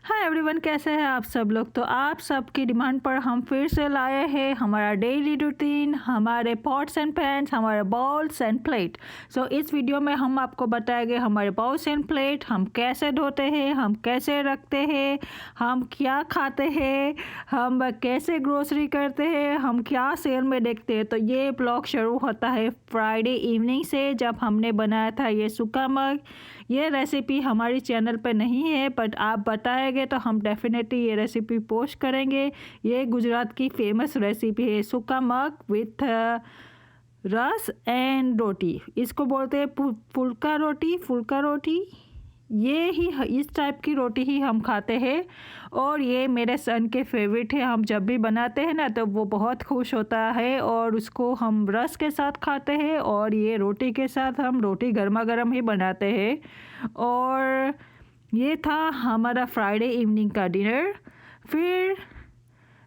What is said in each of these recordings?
Hi everyone, कैसे हैं आप सब लोग। तो आप सबकी डिमांड पर हम फिर से लाए हैं हमारा डेली रूटीन, हमारे पॉट्स एंड पैन्स, हमारे बाउल्स एंड प्लेट। सो इस वीडियो में हम आपको बताएंगे हमारे बाउल्स एंड प्लेट हम कैसे धोते हैं, हम कैसे रखते हैं, हम क्या खाते हैं, हम कैसे ग्रोसरी करते हैं, हम क्या सेल में देखते हैं। तो ये ब्लॉग शुरू होता है फ्राइडे इवनिंग से, जब हमने बनाया था ये सूखा मग। ये रेसिपी हमारी चैनल पे नहीं है, बट आप बताएंगे तो हम डेफिनेटली ये रेसिपी पोस्ट करेंगे। ये गुजरात की फेमस रेसिपी है, सूखा मग विथ रस एंड रोटी। इसको बोलते हैं फुल्का रोटी, फुल्का रोटी। ये ही इस टाइप की रोटी ही हम खाते हैं और ये मेरे सन के फेवरेट है। हम जब भी बनाते हैं ना तो वो बहुत खुश होता है और उसको हम रस के साथ खाते हैं और ये रोटी के साथ हम रोटी गर्मा गर्म ही बनाते हैं। और ये था हमारा फ्राइडे इवनिंग का डिनर। फिर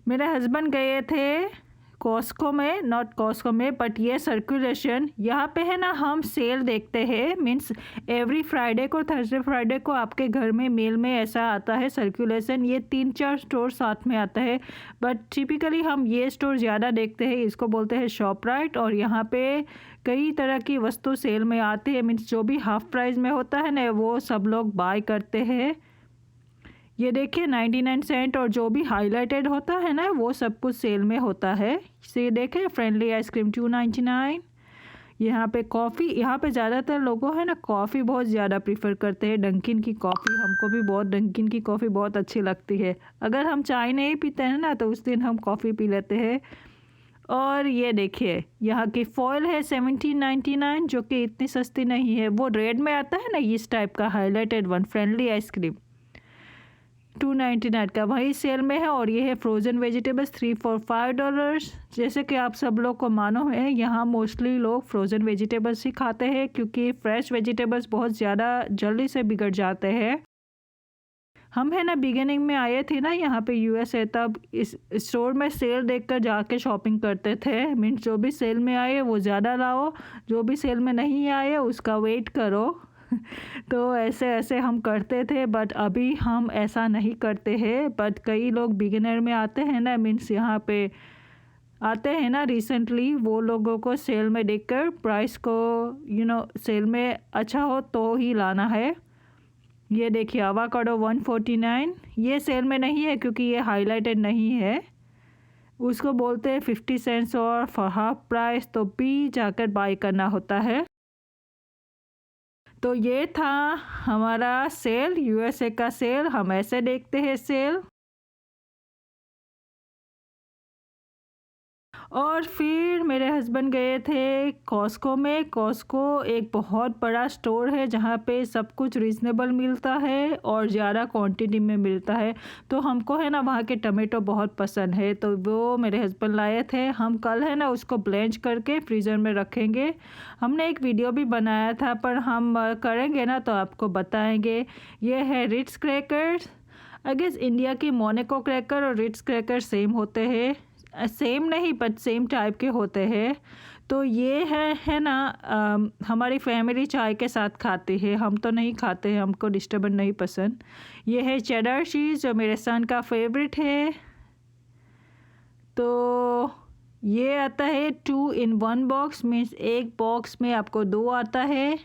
मेरे हस्बैंड गए थे कॉस्को में, नॉट कॉस्को में बट ये सर्कुलेशन। यहाँ पे है ना, हम सेल देखते हैं, मीन्स एवरी फ्राइडे को, थर्सडे फ्राइडे को आपके घर में मेल में ऐसा आता है सर्कुलेशन। ये 3-4 स्टोर साथ में आता है, बट टिपिकली हम ये स्टोर ज़्यादा देखते हैं। इसको बोलते हैं शॉपराइट। और यहाँ पे कई तरह की वस्तु सेल में आती है, मीन्स जो भी हाफ प्राइस में होता है ना वो सब लोग बाय करते हैं। ये देखिए 99 सेंट, और जो भी हाईलाइटेड होता है ना वो सब कुछ सेल में होता है। ये देखें, फ्रेंडली आइसक्रीम 299। यहाँ पे कॉफ़ी, यहाँ पे ज़्यादातर लोगों है ना कॉफ़ी बहुत ज़्यादा प्रीफर करते हैं, डंकिन की कॉफ़ी। हमको भी बहुत डंकिन की कॉफ़ी बहुत अच्छी लगती है। अगर हम चाय नहीं पीते हैं ना तो उस दिन हम कॉफ़ी पी लेते हैं। और ये देखिए यहाँ की फॉयल है 1799, जो कि इतनी सस्ती नहीं है। वो रेड में आता है ना इस टाइप का हाईलाइटेड वन, फ्रेंडली आइसक्रीम 299 का, वही सेल में है। और ये है फ्रोज़न वेजिटेबल्स 3 for $5। जैसे कि आप सब लोग को मालूम है, यहाँ मोस्टली लोग फ्रोज़न वेजिटेबल्स ही खाते हैं क्योंकि फ्रेश वेजिटेबल्स बहुत ज़्यादा जल्दी से बिगड़ जाते हैं। हम है ना बिगिनिंग में आए थे ना यहाँ पे यूएसए, तब इस स्टोर में सेल देखकर जाके शॉपिंग करते थे। मीन्स जो भी सेल में आए वो ज़्यादा लाओ, जो भी सेल में नहीं आए उसका वेट करो। तो ऐसे ऐसे हम करते थे, बट अभी हम ऐसा नहीं करते हैं। बट कई लोग बिगिनर में आते हैं ना, मीन्स यहाँ पे आते हैं ना रिसेंटली, वो लोगों को सेल में देखकर प्राइस को सेल में अच्छा हो तो ही लाना है। ये देखिए आवाकाडो 149, ये सेल में नहीं है क्योंकि ये हाईलाइटेड नहीं है। उसको बोलते हैं 50 सेंट्स और हाफ प्राइस, तो भी जाकर बाय करना होता है। तो ये था हमारा सेल, यूएसए का सेल। हम ऐसे देखते हैं सेल। और फिर मेरे हस्बैंड गए थे कॉस्को में। कॉस्को एक बहुत बड़ा स्टोर है जहाँ पे सब कुछ रीज़नेबल मिलता है और ज़्यादा क्वांटिटी में मिलता है। तो हमको है ना वहाँ के टमाटो बहुत पसंद है, तो वो मेरे हस्बैंड लाए थे। हम कल है ना उसको ब्लेंच करके फ्रीज़र में रखेंगे। हमने एक वीडियो भी बनाया था, पर हम करेंगे ना तो आपको बताएंगे। ये है Ritz crackers. I guess India की मोनाको क्रैकर और रिट्स क्रैकर सेम होते हैं, सेम नहीं बट सेम टाइप के होते हैं। तो ये है ना हमारी फैमिली चाय के साथ खाती है, हम तो नहीं खाते हैं, हमको डिस्टर्बेंस नहीं पसंद। ये है चेडर चीज़ जो मेरे सन का फेवरेट है। तो ये आता है 2 in 1 बॉक्स, मीन्स एक बॉक्स में आपको 2 आता है।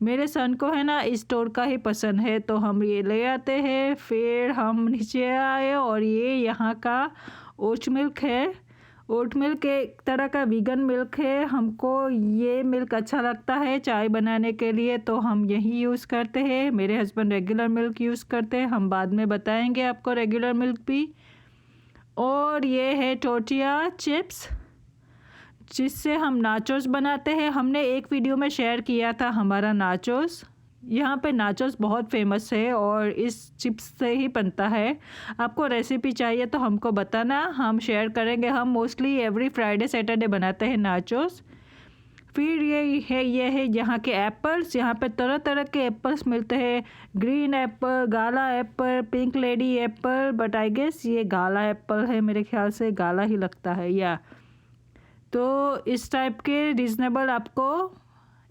मेरे सन को है ना स्टोर का ही पसंद है, तो हम ये ले आते हैं। फिर हम नीचे आए और ये यहाँ का ओट मिल्क है। ओट मिल्क एक तरह का वीगन मिल्क है। हमको ये मिल्क अच्छा लगता है चाय बनाने के लिए, तो हम यही यूज़ करते हैं। मेरे हस्बैंड रेगुलर मिल्क यूज़ करते हैं, हम बाद में बताएंगे आपको रेगुलर मिल्क भी। और ये है टोर्टिया चिप्स, जिससे हम नाचोस बनाते हैं। हमने एक वीडियो में शेयर किया था हमारा नाचोस। यहाँ पे नाचोस बहुत फेमस है और इस चिप्स से ही बनता है। आपको रेसिपी चाहिए तो हमको बताना, हम शेयर करेंगे। हम मोस्टली एवरी फ्राइडे सैटरडे बनाते हैं नाचोस। फिर ये है यहाँ के एप्पल्स। यहाँ पे तरह तरह के एप्पल्स मिलते हैं, green apple, gala apple, pink lady apple, but I guess ये गाला एप्पल है, मेरे ख्याल से गाला ही लगता है या। तो इस टाइप के रीज़नेबल आपको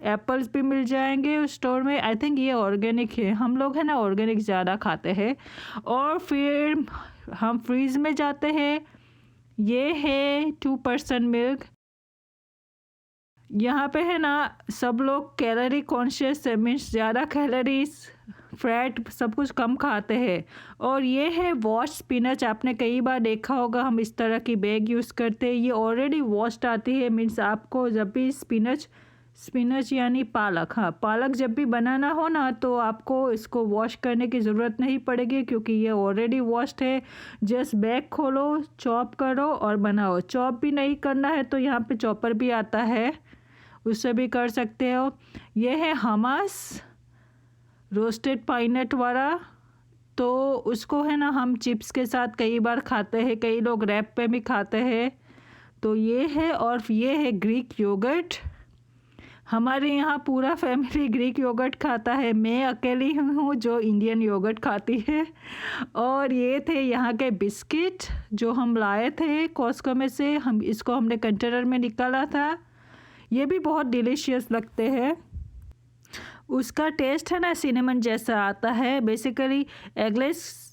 एप्पल्स भी मिल जाएंगे उस स्टोर में। आई थिंक ये ऑर्गेनिक है, हम लोग है ना ऑर्गेनिक ज़्यादा खाते हैं। और फिर हम फ्रीज में जाते हैं। ये है 2% मिल्क। यहाँ पे है ना सब लोग कैलोरी कॉन्शियस है, मीन्स ज़्यादा कैलोरीज फैट सब कुछ कम खाते हैं। और ये है वॉश स्पिनच, आपने कई बार देखा होगा हम इस तरह की बैग यूज़ करते हैं। ये ऑलरेडी वॉश्ड आती है, मीन्स आपको जब भी स्पिनच यानी पालक, हाँ पालक जब भी बनाना हो ना तो आपको इसको वॉश करने की ज़रूरत नहीं पड़ेगी क्योंकि ये ऑलरेडी वॉश्ड है। जस्ट बैग खोलो, चॉप करो और बनाओ। चॉप भी नहीं करना है तो यहाँ पे चॉपर भी आता है, उससे भी कर सकते हो। ये है हमास रोस्टेड पाइनट वाला, तो उसको है ना हम चिप्स के साथ कई बार खाते हैं, कई लोग रैप पे भी खाते हैं। तो ये है। और ये है ग्रीक योगर्ट। हमारे यहाँ पूरा फैमिली ग्रीक योगर्ट खाता है, मैं अकेली हूँ जो इंडियन योगर्ट खाती है। और ये थे यहाँ के बिस्किट जो हम लाए थे कॉस्को में से, हमने कंटेनर में निकाला था। ये भी बहुत डिलीशियस लगते हैं। उसका टेस्ट है ना सिनेमन जैसा आता है, बेसिकली एगलेस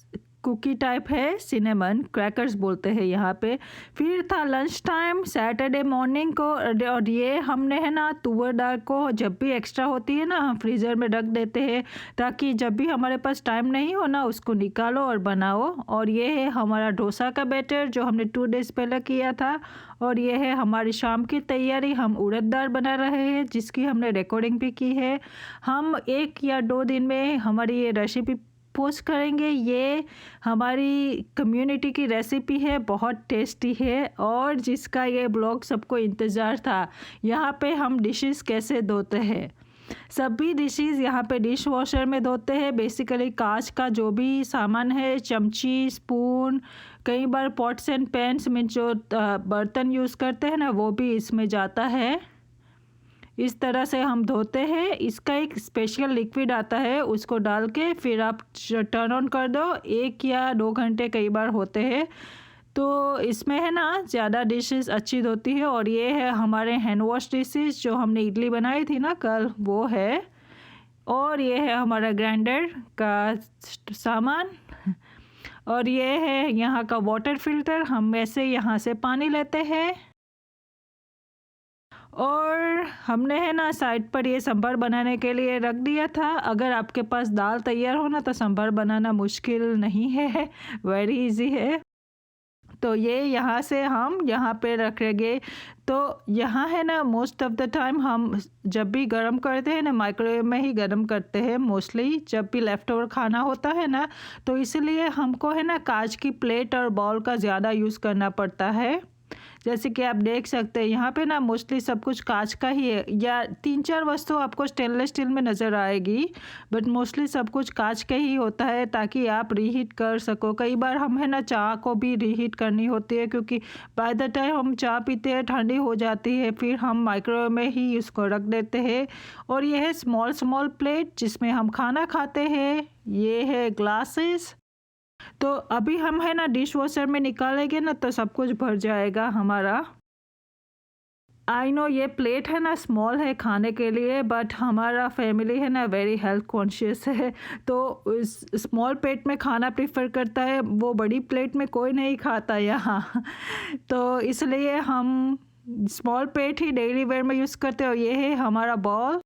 कुकी टाइप है, सिनेमन क्रैकर्स बोलते हैं यहाँ पे। फिर था लंच टाइम सैटरडे मॉर्निंग को, और ये हमने है ना तुअर दाल को जब भी एक्स्ट्रा होती है ना हम फ्रीज़र में रख देते हैं ताकि जब भी हमारे पास टाइम नहीं हो ना उसको निकालो और बनाओ। और ये है हमारा डोसा का बैटर जो हमने 2 डेज़ पहले किया था। और ये है हमारी शाम की तैयारी, हम उड़द दाल बना रहे हैं जिसकी हमने रिकॉर्डिंग भी की है। हम 1 या 2 दिन में हमारी ये रेसिपी पोस्ट करेंगे। ये हमारी कम्युनिटी की रेसिपी है, बहुत टेस्टी है और जिसका ये ब्लॉग सबको इंतज़ार था। यहाँ पे हम डिशेस कैसे धोते हैं, सभी डिशेस यहाँ पे डिश वॉशर में धोते हैं। बेसिकली कांच का जो भी सामान है, चमची, स्पून, कई बार पॉट्स एंड पैन्स में जो बर्तन यूज़ करते हैं ना वो भी इसमें जाता है। इस तरह से हम धोते हैं। इसका एक स्पेशल लिक्विड आता है, उसको डाल के फिर आप टर्न ऑन कर दो। 1 या 2 घंटे कई बार होते हैं, तो इसमें है ना ज़्यादा डिशेस अच्छी धोती है। और ये है हमारे हैंड वॉश डिशेस जो हमने इडली बनाई थी ना कल, वो है। और ये है हमारा ग्राइंडर का सामान। और ये है यहाँ का वाटर फिल्टर, हम ऐसे यहाँ से पानी लेते हैं। और हमने है ना साइड पर ये सांभर बनाने के लिए रख दिया था। अगर आपके पास दाल तैयार हो ना तो सांभर बनाना मुश्किल नहीं है, वेरी इजी है। तो ये यहाँ से हम यहाँ पे रखेंगे। तो यहाँ है ना मोस्ट ऑफ द टाइम हम जब भी गरम करते हैं ना माइक्रोवेव में ही गरम करते हैं मोस्टली, जब भी लेफ़्ट ओवर खाना होता है ना, तो इसलिए हमको है ना कांच की प्लेट और बाउल का ज़्यादा यूज़ करना पड़ता है। जैसे कि आप देख सकते हैं यहाँ पे ना मोस्टली सब कुछ कांच का ही है, या 3-4 वस्तु आपको स्टेनलेस स्टील में नज़र आएगी, बट मोस्टली सब कुछ कांच का ही होता है ताकि आप रीहीट कर सको। कई बार हम है ना चाय को भी रीहीट करनी होती है क्योंकि बाय द टाइम हम चाय पीते हैं ठंडी हो जाती है, फिर हम माइक्रोवेव में ही इसको रख देते हैं। और ये है स्मॉल प्लेट जिसमें हम खाना खाते हैं। ये है ग्लासेस। तो अभी हम है ना डिश वॉशर में निकालेंगे ना तो सब कुछ भर जाएगा हमारा। आई नो ये प्लेट है ना स्मॉल है खाने के लिए, बट हमारा फैमिली है ना वेरी हेल्थ कॉन्शियस है, तो उस स्मॉल प्लेट में खाना प्रेफर करता है, वो बड़ी प्लेट में कोई नहीं खाता यहाँ। तो इसलिए हम स्मॉल प्लेट ही डेली वेयर में यूज़ करते हैं। और ये है हमारा बॉल।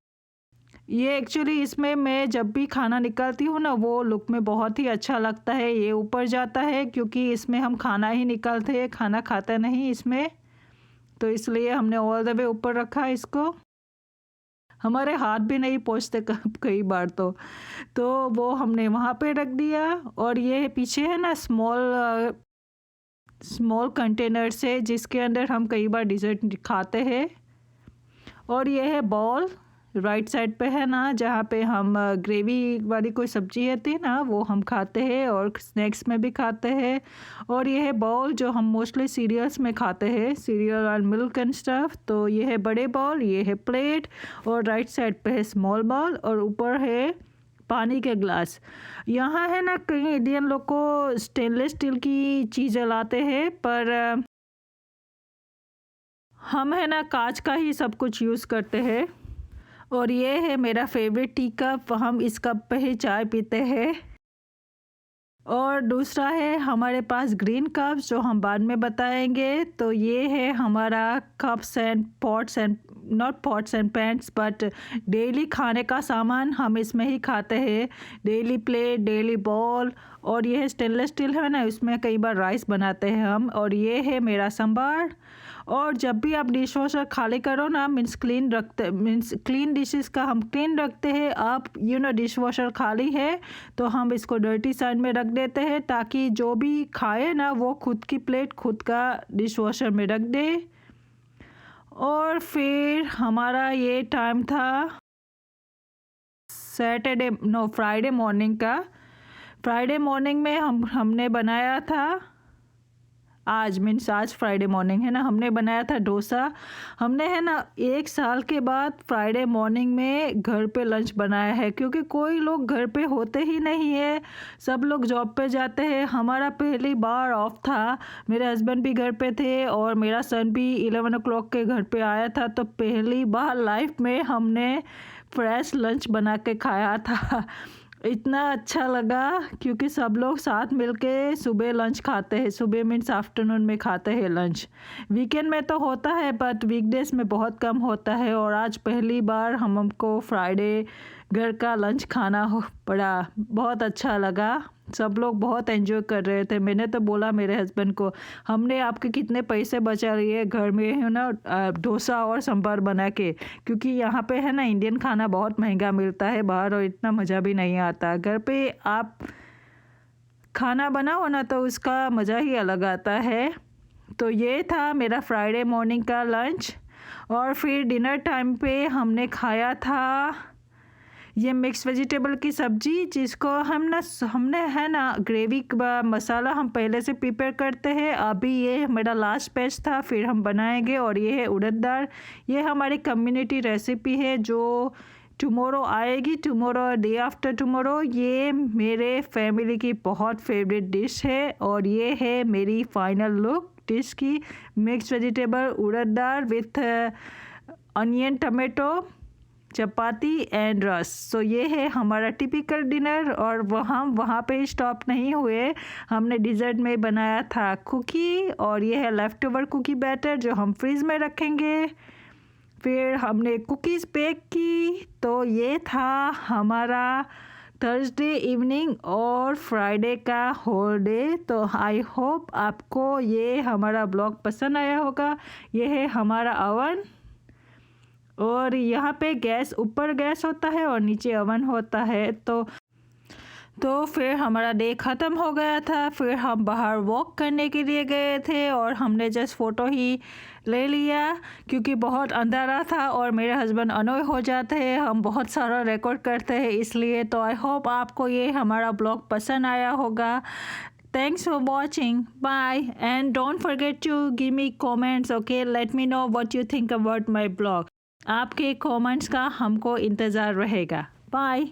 ये एक्चुअली इसमें मैं जब भी खाना निकालती हूँ ना वो लुक में बहुत ही अच्छा लगता है। ये ऊपर जाता है क्योंकि इसमें हम खाना ही निकालते हैं, खाना खाता नहीं इसमें, तो इसलिए हमने ऑल द वे ऊपर रखा है इसको। हमारे हाथ भी नहीं पहुँचते कई बार तो वो हमने वहाँ पे रख दिया। और ये पीछे है ना स्मॉल कंटेनर से जिसके अंदर हम कई बार डिज़र्ट खाते हैं। और ये है बॉल राइट साइड पे है ना जहाँ पे हम ग्रेवी वाली कोई सब्जी आती है ना वो हम खाते हैं और स्नैक्स में भी खाते हैं। और ये है बाउल जो हम मोस्टली सीरियल्स में खाते हैं, सीरियल और मिल्क एंड स्टफ। तो ये है बड़े बाउल, ये है प्लेट, और राइट साइड पे है स्मॉल बाउल, और ऊपर है पानी के ग्लास। यहाँ है ना कई इंडियन लोग को स्टेनलेस स्टील की चीज़ें लाते हैं, पर हम है ना कांच का ही सब कुछ यूज़ करते हैं। और ये है मेरा फेवरेट टी कप, हम इस कप पे ही चाय पीते हैं। और दूसरा है हमारे पास ग्रीन कप्स, जो हम बाद में बताएंगे। तो ये है हमारा cups and pots and not pots and pans but daily खाने का सामान हम इसमें ही खाते हैं। Daily plate, daily bowl. और ये है स्टेनलेस स्टील है ना, इसमें कई बार राइस बनाते हैं हम। और ये है मेरा संभार। और जब भी आप डिश वॉशर खाली करो ना, मीन्स क्लीन डिशेस का हम क्लीन रखते हैं। आप डिश वॉशर खाली है तो हम इसको डर्टी साइड में रख देते हैं, ताकि जो भी खाए ना वो खुद की प्लेट खुद का डिश वॉशर में रख दे। और फिर हमारा ये टाइम था फ्राइडे मॉर्निंग का। फ्राइडे मॉर्निंग में हमने बनाया था, आज फ्राइडे मॉर्निंग है ना, हमने बनाया था डोसा। हमने है ना 1 साल के बाद फ्राइडे मॉर्निंग में घर पे लंच बनाया है, क्योंकि कोई लोग घर पे होते ही नहीं है, सब लोग जॉब पे जाते हैं। हमारा पहली बार ऑफ था, मेरे हस्बैंड भी घर पे थे और मेरा सन भी 11 o'clock के घर पे आया था। तो पहली बार लाइफ में हमने फ्रेश लंच बना के खाया था। इतना अच्छा लगा, क्योंकि सब लोग साथ मिलके सुबह लंच खाते हैं। सुबह मीन्स आफ्टरनून में खाते हैं लंच। वीकेंड में तो होता है बट वीकडेज में बहुत कम होता है। और आज पहली बार हमको फ्राइडे घर का लंच खाना पड़ा, बहुत अच्छा लगा। सब लोग बहुत एंजॉय कर रहे थे। मैंने तो बोला मेरे हस्बैंड को, हमने आपके कितने पैसे बचा लिए घर में है ना डोसा और सांभर बना के, क्योंकि यहाँ पे है ना इंडियन खाना बहुत महंगा मिलता है बाहर और इतना मज़ा भी नहीं आता। घर पे आप खाना बनाओ ना तो उसका मज़ा ही अलग आता है। तो ये था मेरा फ्राइडे मॉर्निंग का लंच। और फिर डिनर टाइम पे हमने खाया था ये मिक्स वेजिटेबल की सब्ज़ी, जिसको हमने है ना ग्रेवी का मसाला हम पहले से प्रिपेयर करते हैं। अभी ये मेरा लास्ट बैच था, फिर हम बनाएंगे। और ये है उड़द दाल, ये हमारी कम्युनिटी रेसिपी है जो टुमारो आएगी, टुमारो डे आफ्टर टुमारो। ये मेरे फैमिली की बहुत फेवरेट डिश है। और ये है मेरी फाइनल लुक डिश की, mix vegetable urad dal with onion, tomato, chapati and रस। सो ये है हमारा टिपिकल डिनर। और वहाँ पे स्टॉप नहीं हुए, हमने डिज़र्ट में बनाया था कुकी। और ये है लेफ़्ट ओवर कुकी बैटर जो हम फ्रीज़ में रखेंगे। फिर हमने कुकीज़ बेक की। तो ये था हमारा थर्सडे इवनिंग और फ्राइडे का होल डे। तो आई होप आपको ये हमारा ब्लॉग पसंद आया होगा। ये है हमारा ओवन, और यहाँ पे गैस, ऊपर गैस होता है और नीचे ओवन होता है। तो फिर हमारा डे ख़त्म हो गया था। फिर हम बाहर वॉक करने के लिए गए थे और हमने जस्ट फ़ोटो ही ले लिया, क्योंकि बहुत अंधेरा था और मेरे हस्बैंड अनोय हो जाते हैं, हम बहुत सारा रिकॉर्ड करते हैं इसलिए। तो आई होप आपको ये हमारा ब्लॉग पसंद आया होगा। Thanks for watching. Bye. And don't forget to give me comments, okay? Let me know what you think about my blog. आपके कमेंट्स का हमको इंतज़ार रहेगा। बाय।